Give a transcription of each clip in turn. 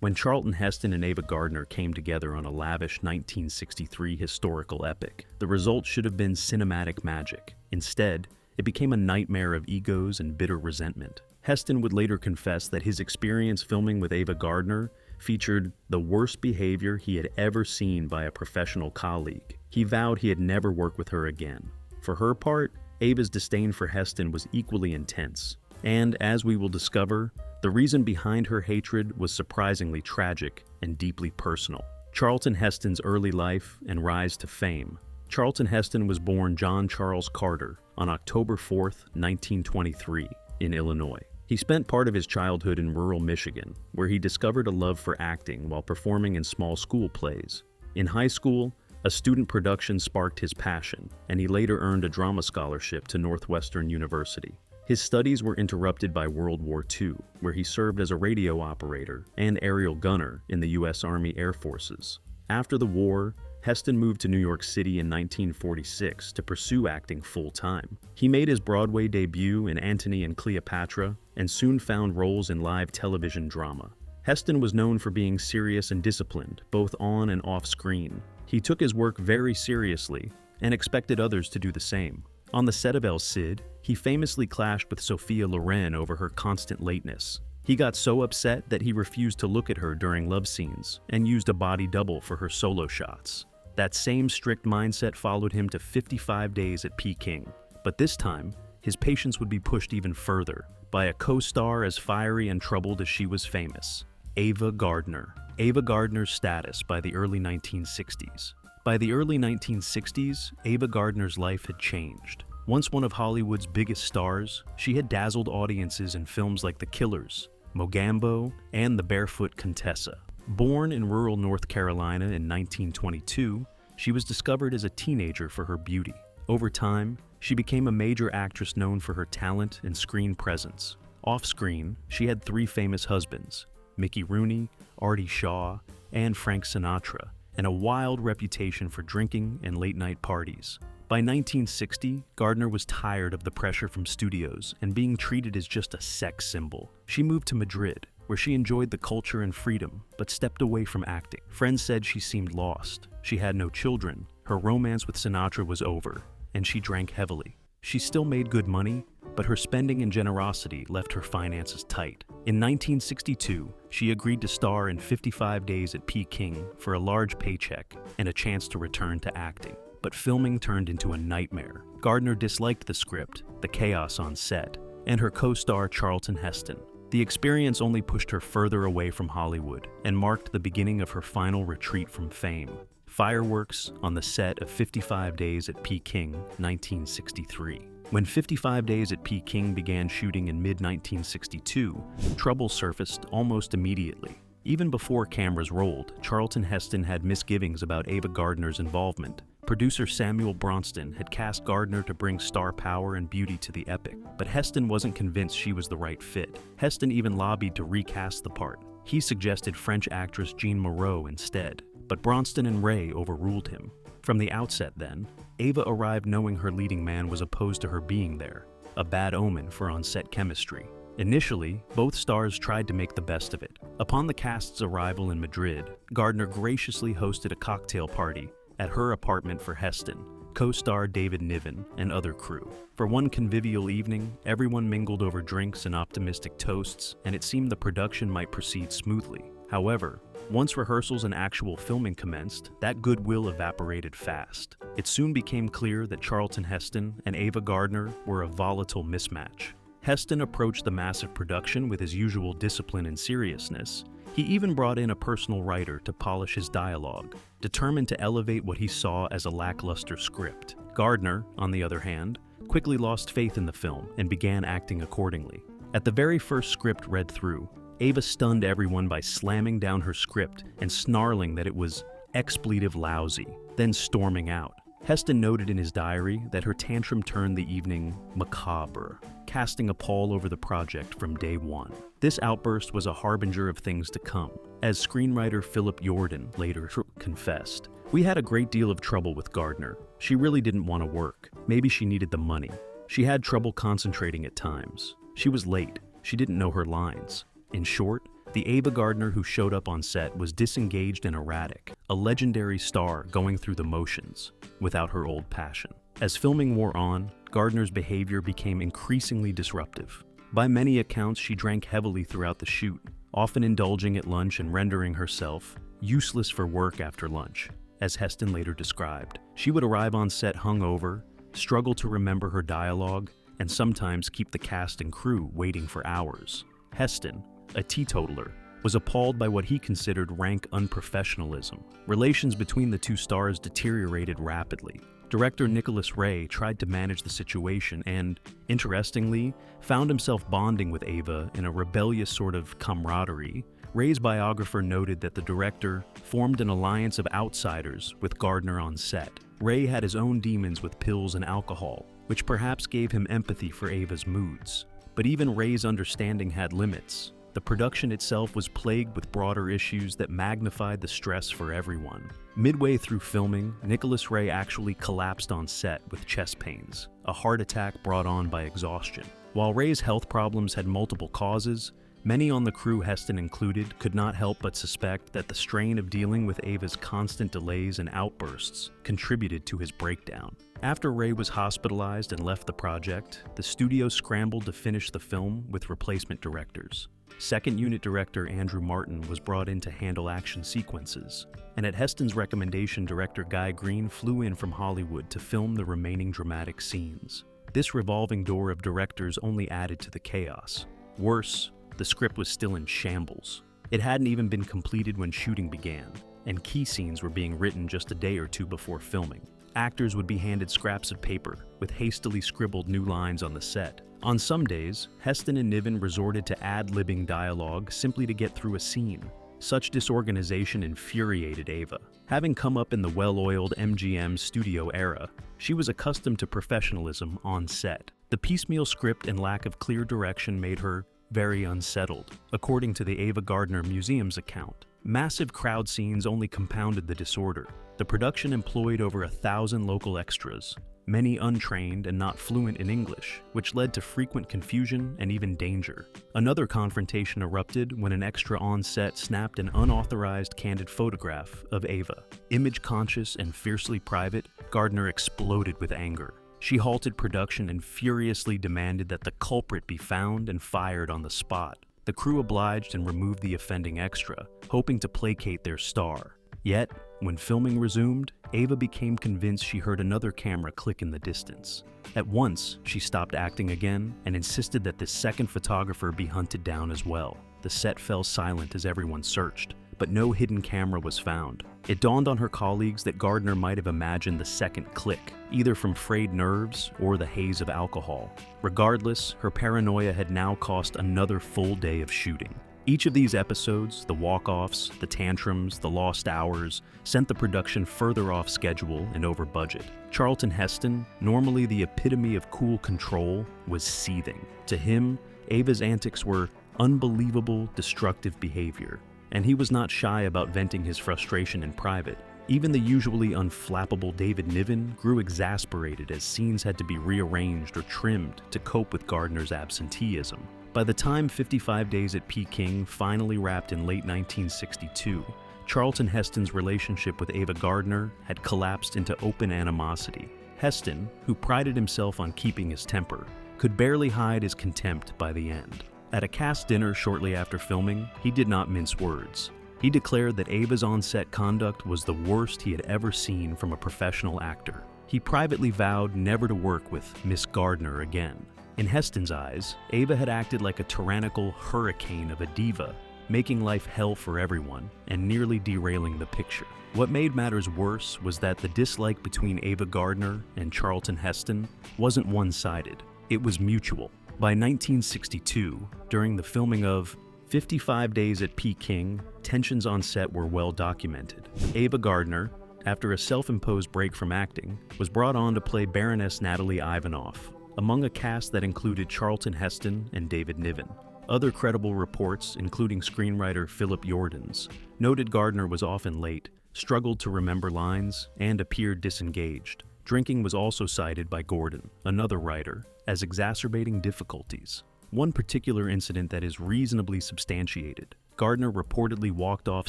When Charlton Heston and Ava Gardner came together on a lavish 1963 historical epic, the result should have been cinematic magic. Instead, it became a nightmare of egos and bitter resentment. Heston would later confess that his experience filming with Ava Gardner featured the worst behavior he had ever seen by a professional colleague. He vowed he had never worked with her again. For her part, Ava's disdain for Heston was equally intense. And, as we will discover, the reason behind her hatred was surprisingly tragic and deeply personal. Charlton Heston's early life and rise to fame. Charlton Heston was born John Charles Carter on October 4, 1923, in Illinois. He spent part of his childhood in rural Michigan, where he discovered a love for acting while performing in small school plays. In high school, a student production sparked his passion, and he later earned a drama scholarship to Northwestern University. His studies were interrupted by World War II, where he served as a radio operator and aerial gunner in the U.S. Army Air Forces. After the war, Heston moved to New York City in 1946 to pursue acting full-time. He made his Broadway debut in Antony and Cleopatra and soon found roles in live television drama. Heston was known for being serious and disciplined, both on and off screen. He took his work very seriously and expected others to do the same. On the set of El Cid, he famously clashed with Sophia Loren over her constant lateness. He got so upset that he refused to look at her during love scenes and used a body double for her solo shots. That same strict mindset followed him to 55 days at Peking, but this time, his patience would be pushed even further by a co-star as fiery and troubled as she was famous, Ava Gardner. Ava Gardner's status by the early 1960s. By the early 1960s, Ava Gardner's life had changed. Once one of Hollywood's biggest stars, she had dazzled audiences in films like The Killers, Mogambo, and The Barefoot Contessa. Born in rural North Carolina in 1922, she was discovered as a teenager for her beauty. Over time, she became a major actress known for her talent and screen presence. Off-screen, she had three famous husbands, Mickey Rooney, Artie Shaw, and Frank Sinatra, and a wild reputation for drinking and late-night parties. By 1960, Gardner was tired of the pressure from studios and being treated as just a sex symbol. She moved to Madrid, where she enjoyed the culture and freedom, but stepped away from acting. Friends said she seemed lost. She had no children, her romance with Sinatra was over, and she drank heavily. She still made good money, but her spending and generosity left her finances tight. In 1962, she agreed to star in 55 Days at Peking for a large paycheck and a chance to return to acting. But filming turned into a nightmare. Gardner disliked the script, the chaos on set, and her co-star Charlton Heston. The experience only pushed her further away from Hollywood and marked the beginning of her final retreat from fame. Fireworks on the set of 55 Days at Peking, 1963. When 55 Days at Peking began shooting in mid-1962, trouble surfaced almost immediately. Even before cameras rolled, Charlton Heston had misgivings about Ava Gardner's involvement. Producer Samuel Bronston had cast Gardner to bring star power and beauty to the epic, but Heston wasn't convinced she was the right fit. Heston even lobbied to recast the part. He suggested French actress Jean Moreau instead, but Bronston and Ray overruled him. From the outset then, Ava arrived knowing her leading man was opposed to her being there, a bad omen for on-set chemistry. Initially, both stars tried to make the best of it. Upon the cast's arrival in Madrid, Gardner graciously hosted a cocktail party at her apartment for Heston, co-star David Niven, and other crew. For one convivial evening, everyone mingled over drinks and optimistic toasts, and it seemed the production might proceed smoothly. However, once rehearsals and actual filming commenced, that goodwill evaporated fast. It soon became clear that Charlton Heston and Ava Gardner were a volatile mismatch. Heston approached the massive production with his usual discipline and seriousness. He even brought in a personal writer to polish his dialogue, determined to elevate what he saw as a lackluster script. Gardner, on the other hand, quickly lost faith in the film and began acting accordingly. At the very first script read through, Ava stunned everyone by slamming down her script and snarling that it was expletive lousy, then storming out. Heston noted in his diary that her tantrum turned the evening macabre, casting a pall over the project from day one. This outburst was a harbinger of things to come. As screenwriter Philip Yordan later confessed, "We had a great deal of trouble with Gardner. She really didn't want to work. Maybe she needed the money. She had trouble concentrating at times. She was late. She didn't know her lines. In short, The Ava Gardner who showed up on set was disengaged and erratic, a legendary star going through the motions, without her old passion. As filming wore on, Gardner's behavior became increasingly disruptive. By many accounts, she drank heavily throughout the shoot, often indulging at lunch and rendering herself useless for work after lunch. As Heston later described, she would arrive on set hungover, struggle to remember her dialogue, and sometimes keep the cast and crew waiting for hours. Heston, a teetotaler, was appalled by what he considered rank unprofessionalism. Relations between the two stars deteriorated rapidly. Director Nicholas Ray tried to manage the situation and, interestingly, found himself bonding with Ava in a rebellious sort of camaraderie. Ray's biographer noted that the director formed an alliance of outsiders with Gardner on set. Ray had his own demons with pills and alcohol, which perhaps gave him empathy for Ava's moods. But even Ray's understanding had limits. The production itself was plagued with broader issues that magnified the stress for everyone. Midway through filming, Nicholas Ray actually collapsed on set with chest pains, a heart attack brought on by exhaustion. While Ray's health problems had multiple causes, many on the crew, Heston included, could not help but suspect that the strain of dealing with Ava's constant delays and outbursts contributed to his breakdown. After Ray was hospitalized and left the project, the studio scrambled to finish the film with replacement directors. Second unit director Andrew Martin was brought in to handle action sequences, and at Heston's recommendation, director Guy Green flew in from Hollywood to film the remaining dramatic scenes. This revolving door of directors only added to the chaos. Worse, the script was still in shambles. It hadn't even been completed when shooting began, and key scenes were being written just a day or two before filming. Actors would be handed scraps of paper with hastily scribbled new lines on the set. On some days, Heston and Niven resorted to ad-libbing dialogue simply to get through a scene. Such disorganization infuriated Ava. Having come up in the well-oiled MGM studio era, she was accustomed to professionalism on set. The piecemeal script and lack of clear direction made her very unsettled, according to the Ava Gardner Museum's account. Massive crowd scenes only compounded the disorder. The production employed over 1,000 local extras, many untrained and not fluent in English, which led to frequent confusion and even danger. Another confrontation erupted when an extra on set snapped an unauthorized candid photograph of Ava. Image-conscious and fiercely private, Gardner exploded with anger. She halted production and furiously demanded that the culprit be found and fired on the spot. The crew obliged and removed the offending extra, hoping to placate their star. Yet, when filming resumed, Ava became convinced she heard another camera click in the distance. At once, she stopped acting again and insisted that the second photographer be hunted down as well. The set fell silent as everyone searched, but no hidden camera was found. It dawned on her colleagues that Gardner might have imagined the second click, either from frayed nerves or the haze of alcohol. Regardless, her paranoia had now cost another full day of shooting. Each of these episodes, the walk-offs, the tantrums, the lost hours, sent the production further off schedule and over budget. Charlton Heston, normally the epitome of cool control, was seething. To him, Ava's antics were unbelievable, destructive behavior, and he was not shy about venting his frustration in private. Even the usually unflappable David Niven grew exasperated as scenes had to be rearranged or trimmed to cope with Gardner's absenteeism. By the time 55 Days at Peking finally wrapped in late 1962, Charlton Heston's relationship with Ava Gardner had collapsed into open animosity. Heston, who prided himself on keeping his temper, could barely hide his contempt by the end. At a cast dinner shortly after filming, he did not mince words. He declared that Ava's on-set conduct was the worst he had ever seen from a professional actor. He privately vowed never to work with Miss Gardner again. In Heston's eyes, Ava had acted like a tyrannical hurricane of a diva, making life hell for everyone and nearly derailing the picture. What made matters worse was that the dislike between Ava Gardner and Charlton Heston wasn't one-sided. It was mutual. By 1962, during the filming of 55 Days at Peking, tensions on set were well documented. Ava Gardner, after a self-imposed break from acting, was brought on to play Baroness Natalie Ivanov, among a cast that included Charlton Heston and David Niven. Other credible reports, including screenwriter Philip Jordan's, noted Gardner was often late, struggled to remember lines, and appeared disengaged. Drinking was also cited by Gordon, another writer, as exacerbating difficulties. One particular incident that is reasonably substantiated. Gardner reportedly walked off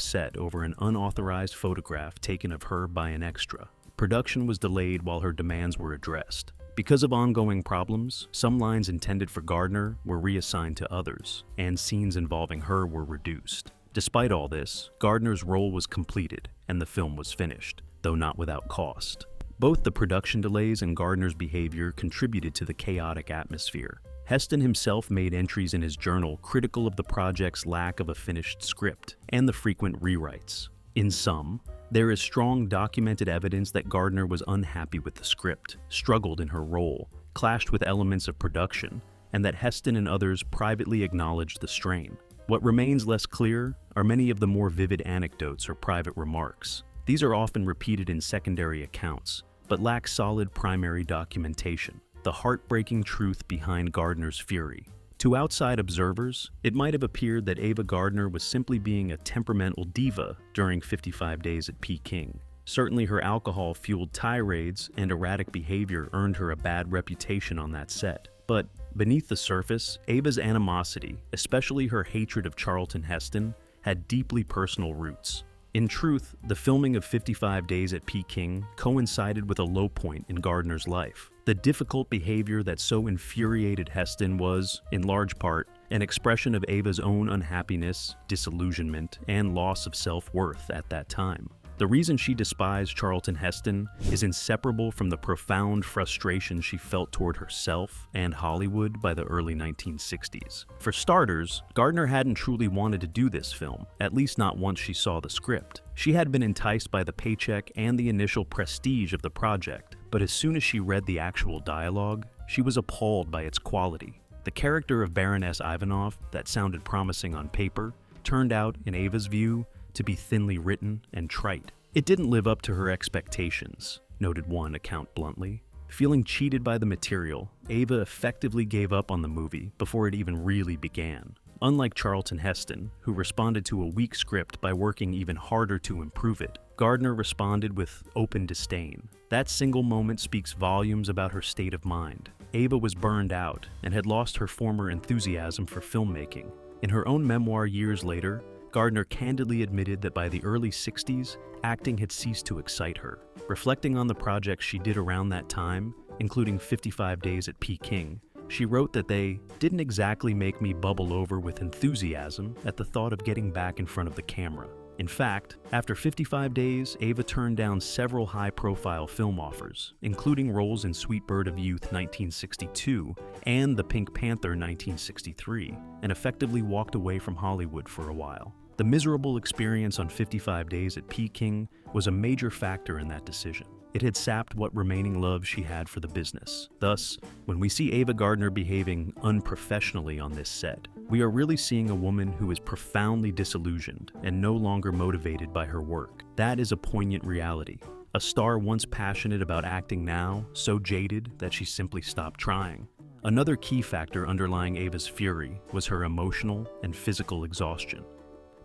set over an unauthorized photograph taken of her by an extra. Production was delayed while her demands were addressed. Because of ongoing problems, some lines intended for Gardner were reassigned to others, and scenes involving her were reduced. Despite all this, Gardner's role was completed, and the film was finished, though not without cost. Both the production delays and Gardner's behavior contributed to the chaotic atmosphere. Heston himself made entries in his journal critical of the project's lack of a finished script and the frequent rewrites. In sum, there is strong documented evidence that Gardner was unhappy with the script, struggled in her role, clashed with elements of production, and that Heston and others privately acknowledged the strain. What remains less clear are many of the more vivid anecdotes or private remarks. These are often repeated in secondary accounts, but lack solid primary documentation. The heartbreaking truth behind Gardner's fury. To outside observers, it might have appeared that Ava Gardner was simply being a temperamental diva during 55 Days at Peking. Certainly her alcohol-fueled tirades and erratic behavior earned her a bad reputation on that set. But beneath the surface, Ava's animosity, especially her hatred of Charlton Heston, had deeply personal roots. In truth, the filming of 55 Days at Peking coincided with a low point in Gardner's life. The difficult behavior that so infuriated Heston was, in large part, an expression of Ava's own unhappiness, disillusionment, and loss of self-worth at that time. The reason she despised Charlton Heston is inseparable from the profound frustration she felt toward herself and Hollywood by the early 1960s. For starters, Gardner hadn't truly wanted to do this film, at least not once she saw the script. She had been enticed by the paycheck and the initial prestige of the project, but as soon as she read the actual dialogue, she was appalled by its quality. The character of Baroness Ivanov, that sounded promising on paper, turned out, in Ava's view, to be thinly written and trite. It didn't live up to her expectations, noted one account bluntly. Feeling cheated by the material, Ava effectively gave up on the movie before it even really began. Unlike Charlton Heston, who responded to a weak script by working even harder to improve it, Gardner responded with open disdain. That single moment speaks volumes about her state of mind. Ava was burned out and had lost her former enthusiasm for filmmaking. In her own memoir years later, Gardner candidly admitted that by the early 60s, acting had ceased to excite her. Reflecting on the projects she did around that time, including 55 Days at Peking, she wrote that they didn't exactly make me bubble over with enthusiasm at the thought of getting back in front of the camera. In fact, after 55 Days, Ava turned down several high-profile film offers, including roles in Sweet Bird of Youth 1962 and The Pink Panther 1963, and effectively walked away from Hollywood for a while. The miserable experience on 55 Days at Peking was a major factor in that decision. It had sapped what remaining love she had for the business. Thus, when we see Ava Gardner behaving unprofessionally on this set, we are really seeing a woman who is profoundly disillusioned and no longer motivated by her work. That is a poignant reality. A star once passionate about acting now, so jaded that she simply stopped trying. Another key factor underlying Ava's fury was her emotional and physical exhaustion.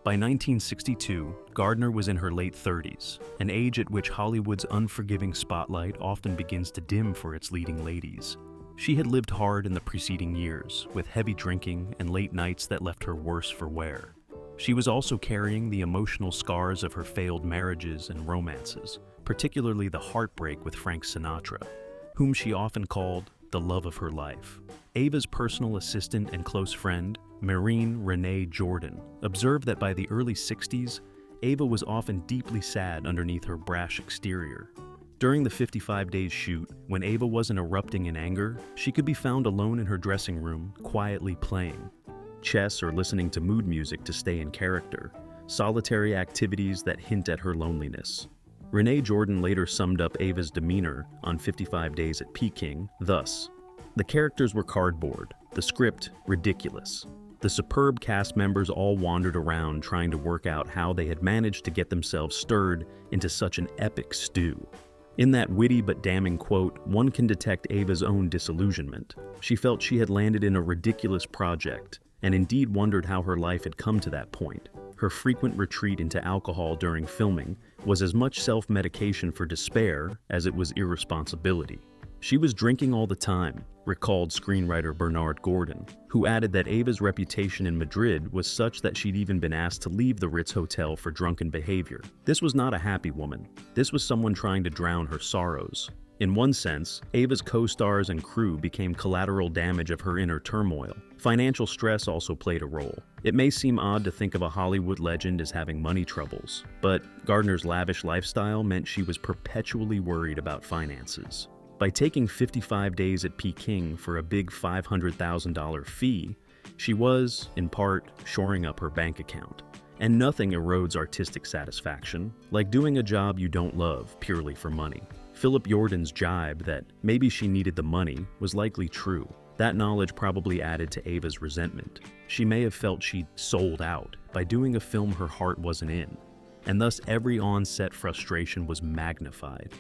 By 1962, Gardner was in her late 30s, an age at which Hollywood's unforgiving spotlight often begins to dim for its leading ladies. She had lived hard in the preceding years, with heavy drinking and late nights that left her worse for wear. She was also carrying the emotional scars of her failed marriages and romances, particularly the heartbreak with Frank Sinatra, whom she often called the love of her life. Ava's personal assistant and close friend, Maureen Renee Jordan, observed that by the early 60s, Ava was often deeply sad underneath her brash exterior. During the 55 Days shoot, when Ava wasn't erupting in anger, she could be found alone in her dressing room, quietly playing chess or listening to mood music to stay in character, solitary activities that hint at her loneliness. Renee Jordan later summed up Ava's demeanor on 55 Days at Peking thus: "The characters were cardboard, the script ridiculous. The superb cast members all wandered around trying to work out how they had managed to get themselves stirred into such an epic stew." In that witty but damning quote, one can detect Ava's own disillusionment. She felt she had landed in a ridiculous project, and indeed wondered how her life had come to that point. Her frequent retreat into alcohol during filming was as much self-medication for despair as it was irresponsibility. She was drinking all the time, recalled screenwriter Bernard Gordon, who added that Ava's reputation in Madrid was such that she'd even been asked to leave the Ritz Hotel for drunken behavior. This was not a happy woman. This was someone trying to drown her sorrows. In one sense, Ava's co-stars and crew became collateral damage of her inner turmoil. Financial stress also played a role. It may seem odd to think of a Hollywood legend as having money troubles, but Gardner's lavish lifestyle meant she was perpetually worried about finances. By taking 55 days at Peking for a big $500,000 fee, she was, in part, shoring up her bank account. And nothing erodes artistic satisfaction, like doing a job you don't love purely for money. Philip Yordan's jibe that maybe she needed the money was likely true. That knowledge probably added to Ava's resentment. She may have felt she'd sold out by doing a film her heart wasn't in, and thus every on-set frustration was magnified.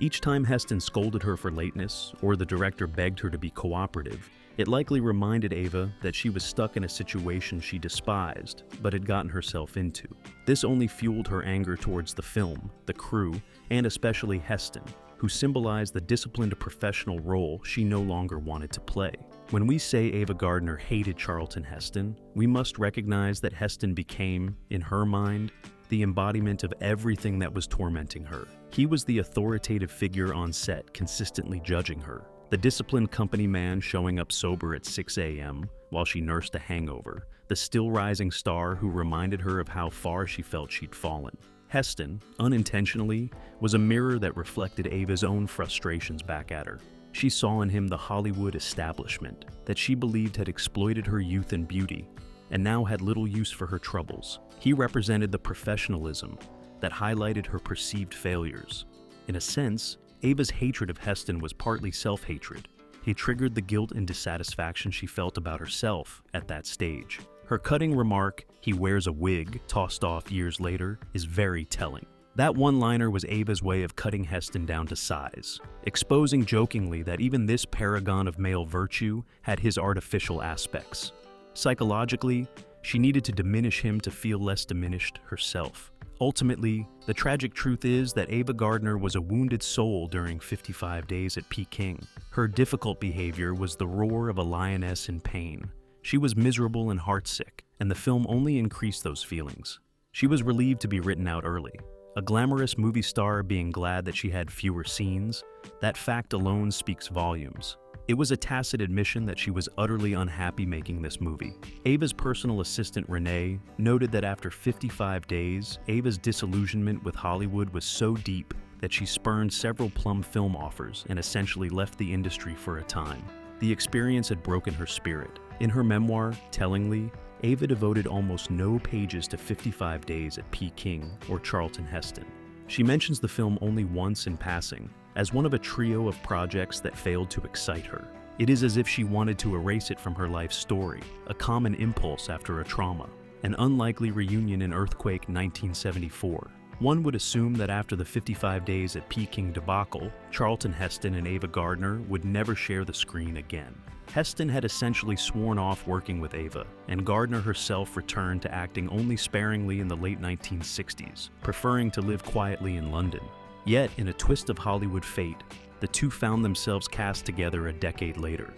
Each time Heston scolded her for lateness, or the director begged her to be cooperative, it likely reminded Ava that she was stuck in a situation she despised, but had gotten herself into. This only fueled her anger towards the film, the crew, and especially Heston, who symbolized the disciplined professional role she no longer wanted to play. When we say Ava Gardner hated Charlton Heston, we must recognize that Heston became, in her mind, the embodiment of everything that was tormenting her. He was the authoritative figure on set, consistently judging her. The disciplined company man showing up sober at 6 a.m. while she nursed a hangover. The still-rising star who reminded her of how far she felt she'd fallen. Heston, unintentionally, was a mirror that reflected Ava's own frustrations back at her. She saw in him the Hollywood establishment that she believed had exploited her youth and beauty, and now had little use for her troubles. He represented the professionalism that highlighted her perceived failures. In a sense, Ava's hatred of Heston was partly self-hatred. He triggered the guilt and dissatisfaction she felt about herself at that stage. Her cutting remark, "He wears a wig," tossed off years later, is very telling. That one-liner was Ava's way of cutting Heston down to size, exposing jokingly that even this paragon of male virtue had his artificial aspects. Psychologically, she needed to diminish him to feel less diminished herself. Ultimately, the tragic truth is that Ava Gardner was a wounded soul during 55 days at Peking. Her difficult behavior was the roar of a lioness in pain. She was miserable and heartsick, and the film only increased those feelings. She was relieved to be written out early. A glamorous movie star being glad that she had fewer scenes, that fact alone speaks volumes. It was a tacit admission that she was utterly unhappy making this movie. Ava's personal assistant, Renee, noted that after 55 days, Ava's disillusionment with Hollywood was so deep that she spurned several plum film offers and essentially left the industry for a time. The experience had broken her spirit. In her memoir, tellingly, Ava devoted almost no pages to 55 days at Peking or Charlton Heston. She mentions the film only once in passing, as one of a trio of projects that failed to excite her. It is as if she wanted to erase it from her life story, a common impulse after a trauma, an unlikely reunion in Earthquake 1974. One would assume that after the 55 days at Peking debacle, Charlton Heston and Ava Gardner would never share the screen again. Heston had essentially sworn off working with Ava, and Gardner herself returned to acting only sparingly in the late 1960s, preferring to live quietly in London. Yet, in a twist of Hollywood fate, the two found themselves cast together a decade later,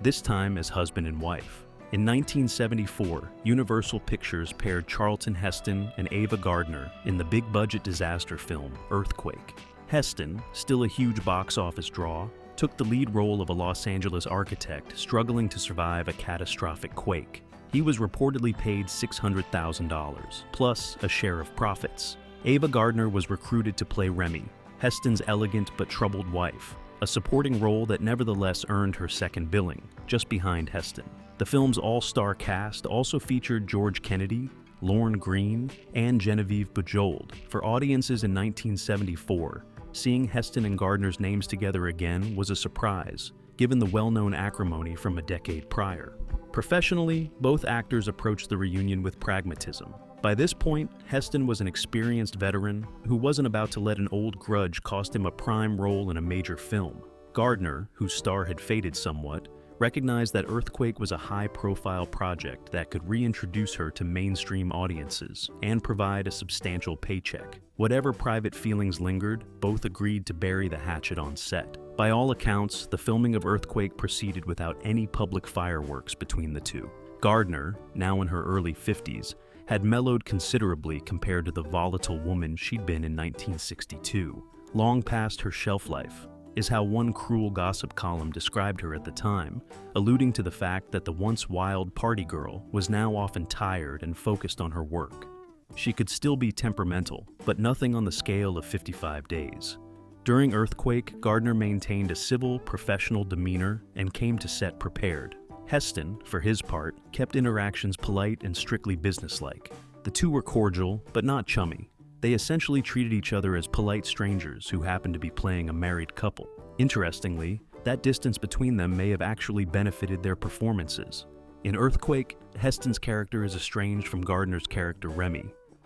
this time as husband and wife. In 1974, Universal Pictures paired Charlton Heston and Ava Gardner in the big-budget disaster film Earthquake. Heston, still a huge box office draw, took the lead role of a Los Angeles architect struggling to survive a catastrophic quake. He was reportedly paid $600,000, plus a share of profits. Ava Gardner was recruited to play Remy, Heston's elegant but troubled wife, a supporting role that nevertheless earned her second billing, just behind Heston. The film's all-star cast also featured George Kennedy, Lorne Greene, and Genevieve Bujold. For audiences in 1974, seeing Heston and Gardner's names together again was a surprise, given the well-known acrimony from a decade prior. Professionally, both actors approached the reunion with pragmatism. By this point, Heston was an experienced veteran who wasn't about to let an old grudge cost him a prime role in a major film. Gardner, whose star had faded somewhat, recognized that Earthquake was a high-profile project that could reintroduce her to mainstream audiences and provide a substantial paycheck. Whatever private feelings lingered, both agreed to bury the hatchet on set. By all accounts, the filming of Earthquake proceeded without any public fireworks between the two. Gardner, now in her early 50s, had mellowed considerably compared to the volatile woman she'd been in 1962. Long past her shelf life, is how one cruel gossip column described her at the time, alluding to the fact that the once wild party girl was now often tired and focused on her work. She could still be temperamental, but nothing on the scale of 55 days. During Earthquake, Gardner maintained a civil, professional demeanor and came to set prepared. Heston, for his part, kept interactions polite and strictly businesslike. The two were cordial, but not chummy. They essentially treated each other as polite strangers who happened to be playing a married couple. Interestingly, that distance between them may have actually benefited their performances. In Earthquake, Heston's character is estranged from Gardner's character Remy,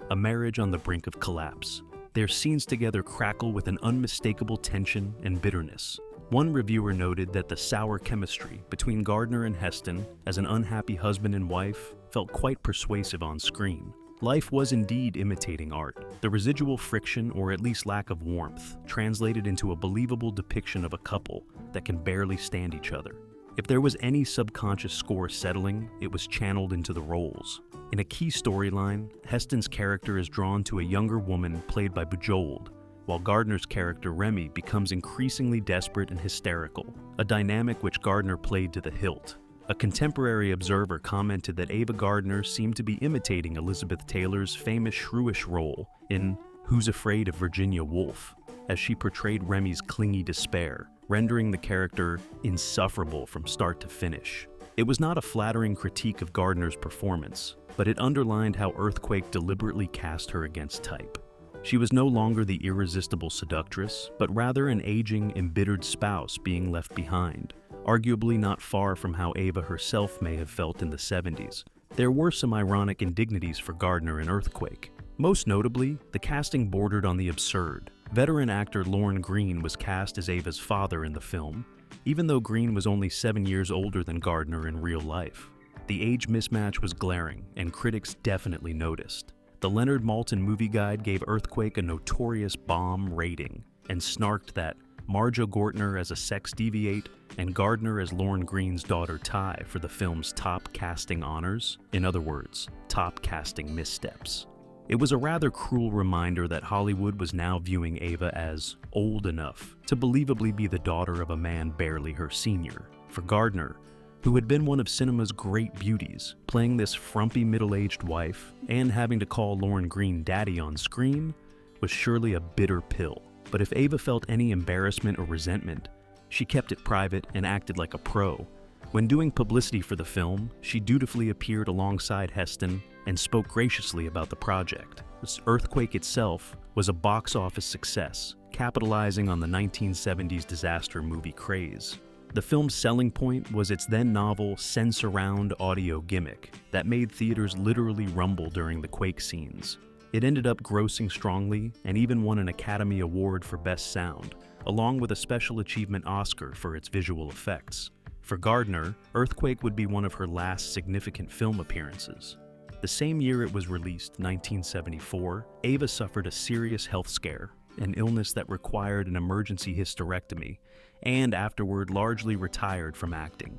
a marriage on the brink of collapse. Their scenes together crackle with an unmistakable tension and bitterness. One reviewer noted that the sour chemistry between Gardner and Heston as an unhappy husband and wife felt quite persuasive on screen. Life was indeed imitating art. The residual friction, or at least lack of warmth, translated into a believable depiction of a couple that can barely stand each other. If there was any subconscious score settling, it was channeled into the roles. In a key storyline, Heston's character is drawn to a younger woman played by Bejeweled, while Gardner's character Remy becomes increasingly desperate and hysterical, a dynamic which Gardner played to the hilt. A contemporary observer commented that Ava Gardner seemed to be imitating Elizabeth Taylor's famous shrewish role in Who's Afraid of Virginia Woolf, as she portrayed Remy's clingy despair, rendering the character insufferable from start to finish. It was not a flattering critique of Gardner's performance, but it underlined how Earthquake deliberately cast her against type. She was no longer the irresistible seductress, but rather an aging, embittered spouse being left behind, arguably not far from how Ava herself may have felt in the 70s. There were some ironic indignities for Gardner in Earthquake. Most notably, the casting bordered on the absurd. Veteran actor Lorne Greene was cast as Ava's father in the film, even though Greene was only 7 years older than Gardner in real life. The age mismatch was glaring, and critics definitely noticed. The Leonard Maltin Movie Guide gave Earthquake a notorious bomb rating, and snarked that Marjo Gortner as a sex deviate and Gardner as Lorne Greene's daughter tie for the film's top casting honors, in other words, top casting missteps. It was a rather cruel reminder that Hollywood was now viewing Ava as old enough to believably be the daughter of a man barely her senior. For Gardner, who had been one of cinema's great beauties, playing this frumpy middle-aged wife and having to call Lorne Greene daddy on screen was surely a bitter pill. But if Ava felt any embarrassment or resentment, she kept it private and acted like a pro. When doing publicity for the film, she dutifully appeared alongside Heston and spoke graciously about the project. This Earthquake itself was a box office success, capitalizing on the 1970s disaster movie craze. The film's selling point was its then novel sense-around audio gimmick that made theaters literally rumble during the quake scenes. It ended up grossing strongly and even won an Academy Award for Best Sound, along with a Special Achievement Oscar for its visual effects. For Gardner, Earthquake would be one of her last significant film appearances. The same year it was released, 1974, Ava suffered a serious health scare, an illness that required an emergency hysterectomy, and afterward largely retired from acting.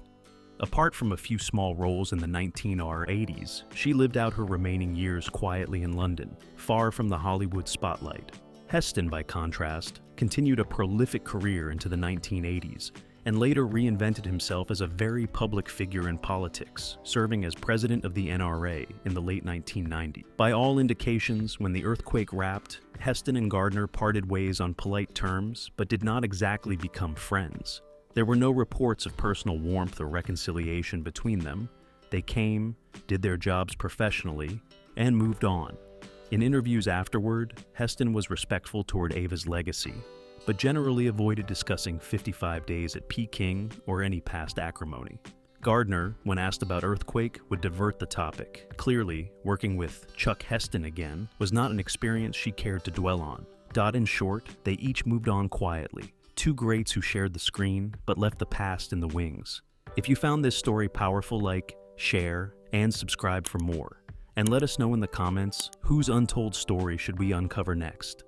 Apart from a few small roles in the 1980s, she lived out her remaining years quietly in London, far from the Hollywood spotlight. Heston, by contrast, continued a prolific career into the 1980s, and later reinvented himself as a very public figure in politics, serving as president of the NRA in the late 1990s. By all indications, when the Earthquake wrapped, Heston and Gardner parted ways on polite terms, but did not exactly become friends. There were no reports of personal warmth or reconciliation between them. They came, did their jobs professionally, and moved on. In interviews afterward, Heston was respectful toward Ava's legacy, but generally avoided discussing 55 Days at Peking or any past acrimony. Gardner, when asked about Earthquake, would divert the topic. Clearly, working with Chuck Heston again was not an experience she cared to dwell on. In short, they each moved on quietly. Two greats who shared the screen, but left the past in the wings. If you found this story powerful, like, share, and subscribe for more. And let us know in the comments whose untold story should we uncover next.